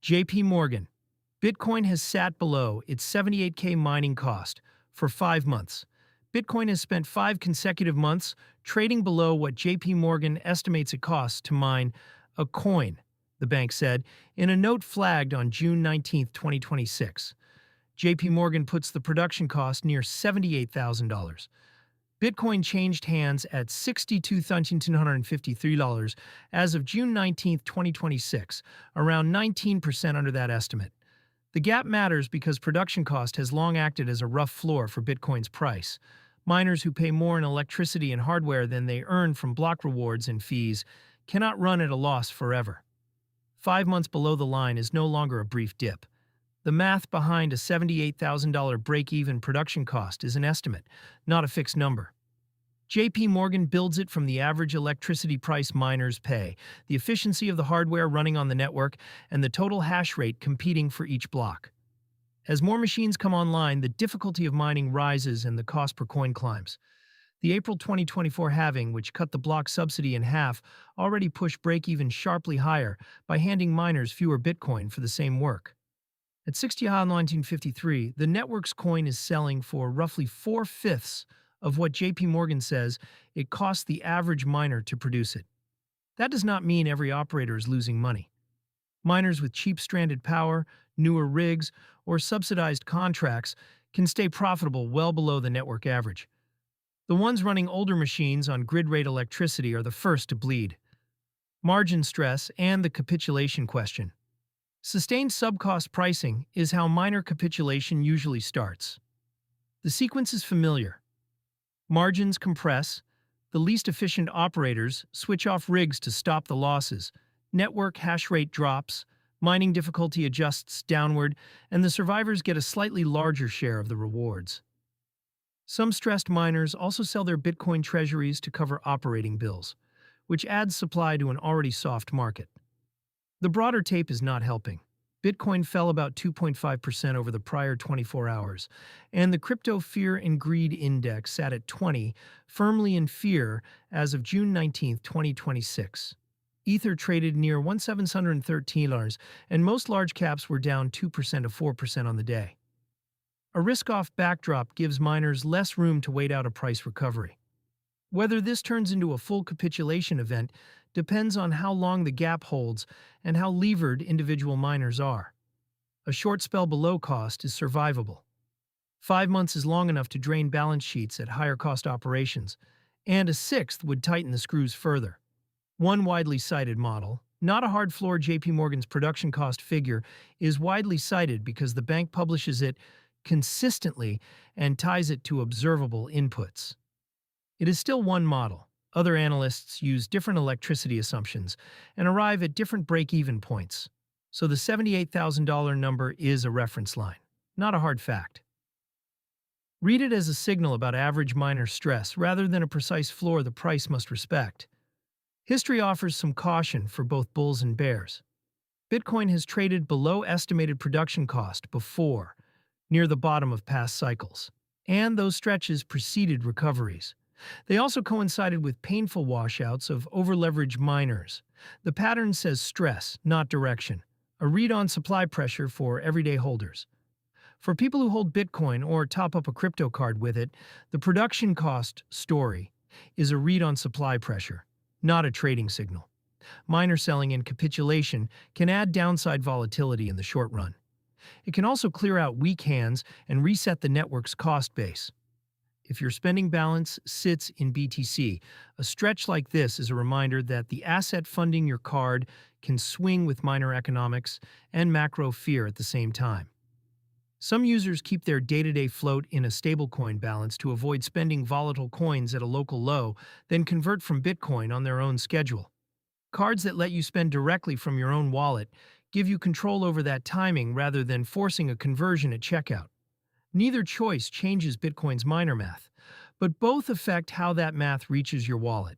JPMorgan. Bitcoin has sat below its 78K mining cost for 5 months. Bitcoin has spent 5 consecutive months trading below what JPMorgan estimates it costs to mine a coin, the bank said in a note flagged on June 19, 2026. JPMorgan puts the production cost near $78,000. Bitcoin changed hands at $62,253 as of June 19, 2026, around 19% under that estimate. The gap matters because production cost has long acted as a rough floor for Bitcoin's price. Miners who pay more in electricity and hardware than they earn from block rewards and fees cannot run at a loss forever. 5 months below the line is no longer a brief dip. The math behind a $78,000 break-even production cost is an estimate, not a fixed number. JPMorgan builds it from the average electricity price miners pay, the efficiency of the hardware running on the network, and the total hash rate competing for each block. As more machines come online, the difficulty of mining rises and the cost per coin climbs. The April 2024 halving, which cut the block subsidy in half, already pushed break-even sharply higher by handing miners fewer Bitcoin for the same work. At 1953, the network's coin is selling for roughly 4/5 of what JPMorgan says it costs the average miner to produce it. That does not mean every operator is losing money. Miners with cheap stranded power, newer rigs, or subsidized contracts can stay profitable well below the network average. The ones running older machines on grid-rate electricity are the first to bleed. Margin stress and the capitulation question. Sustained sub-cost pricing is how miner capitulation usually starts. The sequence is familiar. Margins compress, the least efficient operators switch off rigs to stop the losses, network hash rate drops, mining difficulty adjusts downward, and the survivors get a slightly larger share of the rewards. Some stressed miners also sell their Bitcoin treasuries to cover operating bills, which adds supply to an already soft market. The broader tape is not helping. Bitcoin fell about 2.5% over the prior 24 hours, and the Crypto Fear and Greed Index sat at 20, firmly in fear as of June 19, 2026. Ether traded near $1,713, and most large caps were down 2% to 4% on the day. A risk-off backdrop gives miners less room to wait out a price recovery. Whether this turns into a full capitulation event depends on how long the gap holds and how levered individual miners are. A short spell below cost is survivable. 5 months is long enough to drain balance sheets at higher-cost operations, and a sixth would tighten the screws further. One widely cited model, not a hard floor JPMorgan's production cost figure, is widely cited because the bank publishes it consistently and ties it to observable inputs. It is still one model. Other analysts use different electricity assumptions and arrive at different break-even points. So the $78,000 number is a reference line, not a hard fact. Read it as a signal about average miner stress rather than a precise floor the price must respect. History offers some caution for both bulls and bears. Bitcoin has traded below estimated production cost before, near the bottom of past cycles, and those stretches preceded recoveries. They also coincided with painful washouts of overleveraged miners. The pattern says stress, not direction, a read on supply pressure for everyday holders. For people who hold Bitcoin or top up a crypto card with it, the production cost story is a read on supply pressure, not a trading signal. Miner selling and capitulation can add downside volatility in the short run. It can also clear out weak hands and reset the network's cost base. If your spending balance sits in BTC, a stretch like this is a reminder that the asset funding your card can swing with miner economics and macro fear at the same time. Some users keep their day-to-day float in a stablecoin balance to avoid spending volatile coins at a local low, then convert from Bitcoin on their own schedule. Cards that let you spend directly from your own wallet give you control over that timing rather than forcing a conversion at checkout. Neither choice changes Bitcoin's miner math, but both affect how that math reaches your wallet.